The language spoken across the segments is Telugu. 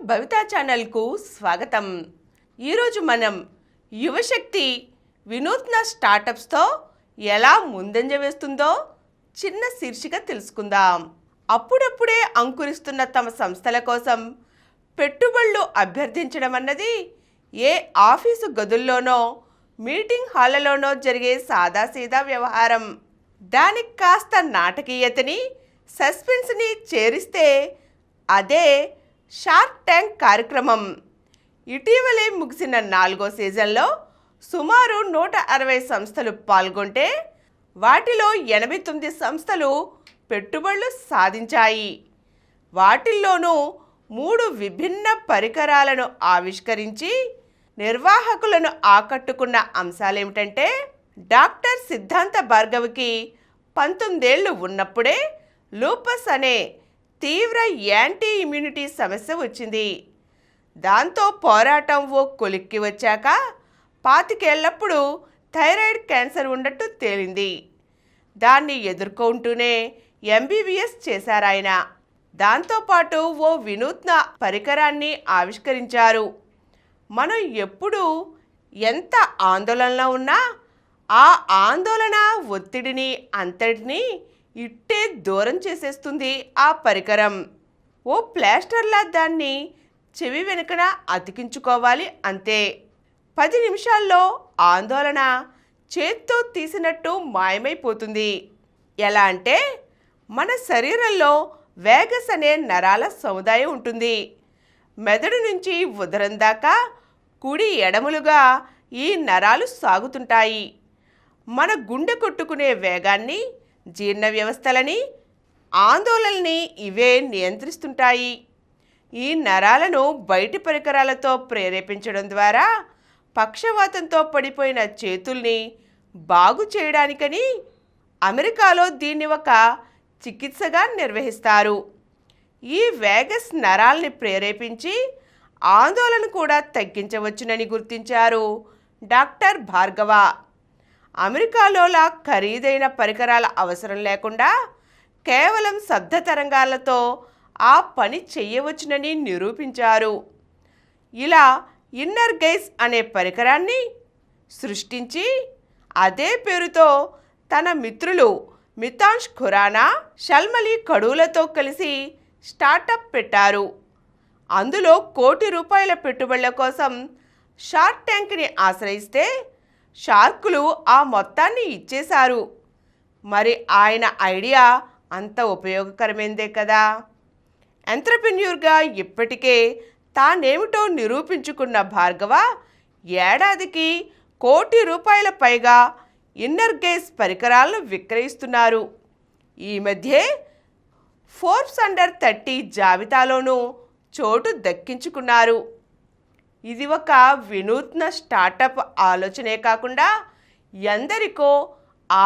భవితా ఛానల్కు స్వాగతం. ఈరోజు మనం యువశక్తి వినూత్న స్టార్టప్స్తో ఎలా ముందంజ వేస్తుందో చిన్న శీర్షిక తెలుసుకుందాం. అప్పుడప్పుడే అంకురిస్తున్న తమ సంస్థల కోసం పెట్టుబడులు అభ్యర్థించడం అన్నది ఏ ఆఫీసు గదుల్లోనో మీటింగ్ హాళ్లలోనో జరిగే సాదాసీదా వ్యవహారం. దానికి కాస్త నాటకీయతని, సస్పెన్స్ని చేరిస్తే అదే షార్క్ ట్యాంక్ కార్యక్రమం. ఇటీవలే ముగిసిన 4వ సీజన్లో సుమారు 160 సంస్థలు పాల్గొంటే వాటిలో 89 సంస్థలు పెట్టుబడులు సాధించాయి. వాటిల్లోనూ 3 విభిన్న పరికరాలను ఆవిష్కరించి నిర్వాహకులను ఆకట్టుకున్న అంశాలేమిటంటే, డాక్టర్ సిద్ధాంత భార్గవికి 19 ఏళ్లు ఉన్నప్పుడే లూపస్ అనే తీవ్ర యాంటీ ఇమ్యూనిటీ సమస్య వచ్చింది. దాంతో పోరాటం ఓ కొలిక్కి వచ్చాక 25 ఏళ్లప్పుడు థైరాయిడ్ క్యాన్సర్ ఉన్నట్టు తేలింది. దాన్ని ఎదుర్కొంటూనే MBBS చేశారాయన. దాంతోపాటు ఓ వినూత్న పరికరాన్ని ఆవిష్కరించారు. మనం ఎప్పుడు ఎంత ఆందోళనలో ఉన్నా ఆ ఆందోళన ఒత్తిడిని అంతటినీ ఇట్టే దూరం చేసేస్తుంది ఆ పరికరం. ఓ ప్లాస్టర్లా దాన్ని చెవి వెనుకన అతికించుకోవాలి అంతే. 10 నిమిషాల్లో ఆందోళన చేత్తో తీసినట్టు మాయమైపోతుంది. ఎలా అంటే, మన శరీరంలో వేగస్ అనే నరాల సముదాయం ఉంటుంది. మెదడు నుంచి ఉదరం దాకా కుడి ఎడమలుగా ఈ నరాలు సాగుతుంటాయి. మన గుండె కొట్టుకునే వేగాన్ని, జీర్ణ వ్యవస్థలని, ఆందోళనని ఇవే నియంత్రిస్తుంటాయి. ఈ నరాలను బయటి పరికరాలతో ప్రేరేపించడం ద్వారా పక్షవాతంతో పడిపోయిన చేతుల్ని బాగు చేయడానికని అమెరికాలో దీన్ని ఒక చికిత్సగా నిర్వహిస్తారు. ఈ వేగస్ నరాల్ని ప్రేరేపించి ఆందోళన కూడా తగ్గించవచ్చునని గుర్తించారు డాక్టర్ భార్గవ. అమెరికాలోలా ఖరీదైన పరికరాల అవసరం లేకుండా కేవలం శబ్ద తరంగాలతో ఆ పని చెయ్యవచ్చునని నిరూపించారు. ఇలా ఇన్నర్ గైజ్ అనే పరికరాన్ని సృష్టించి అదే పేరుతో తన మిత్రులు మితాంష్ ఖురానా, షల్మలి కడూలతో కలిసి స్టార్టప్ పెట్టారు. అందులో ₹1 కోటి పెట్టుబడుల కోసం షార్క్ ట్యాంక్ని ఆశ్రయిస్తే షార్కులు ఆ మొత్తాన్ని ఇచ్చేశారు. మరి ఆయన ఐడియా అంత ఉపయోగకరమైందే కదా. ఎంట్రప్రెన్యూర్గా ఇప్పటికే తానేమిటో నిరూపించుకున్న భార్గవ ఏడాదికి ₹1 కోటి పైగా ఇన్నర్ గేజ్ పరికరాలను విక్రయిస్తున్నారు. ఈ మధ్యే ఫోర్బ్స్ అండర్ 30 జాబితాలోనూ చోటు దక్కించుకున్నారు. ఇది ఒక వినూత్న స్టార్టప్ ఆలోచనే కాకుండా ఎందరికో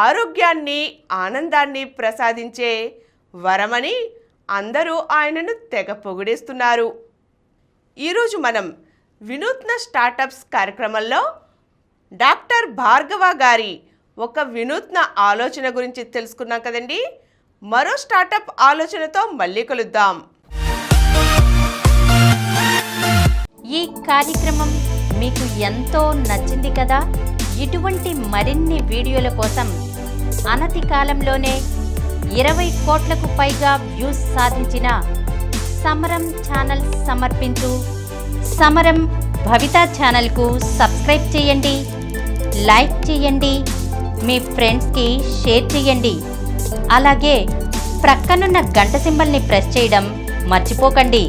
ఆరోగ్యాన్ని, ఆనందాన్ని ప్రసాదించే వరమని అందరూ ఆయనను తెగ పొగిడేస్తున్నారు. ఈరోజు మనం వినూత్న స్టార్టప్స్ కార్యక్రమంలో డాక్టర్ భార్గవ గారి ఒక వినూత్న ఆలోచన గురించి తెలుసుకున్నాం కదండి. మరో స్టార్టప్ ఆలోచనతో మళ్ళీ కలుద్దాం. ఈ కార్యక్రమం మీకు ఎంతో నచ్చింది కదా. ఇటువంటి మరిన్ని వీడియోల కోసం అనతి కాలంలోనే 20 కోట్లకు పైగా వ్యూస్ సాధించిన సమరం ఛానల్ సమర్పించు సమరం భవితా ఛానల్కు సబ్స్క్రైబ్ చేయండి, లైక్ చేయండి, మీ ఫ్రెండ్స్కి షేర్ చేయండి. అలాగే ప్రక్కనున్న గంట సింబల్ని ప్రెస్ చేయడం మర్చిపోకండి.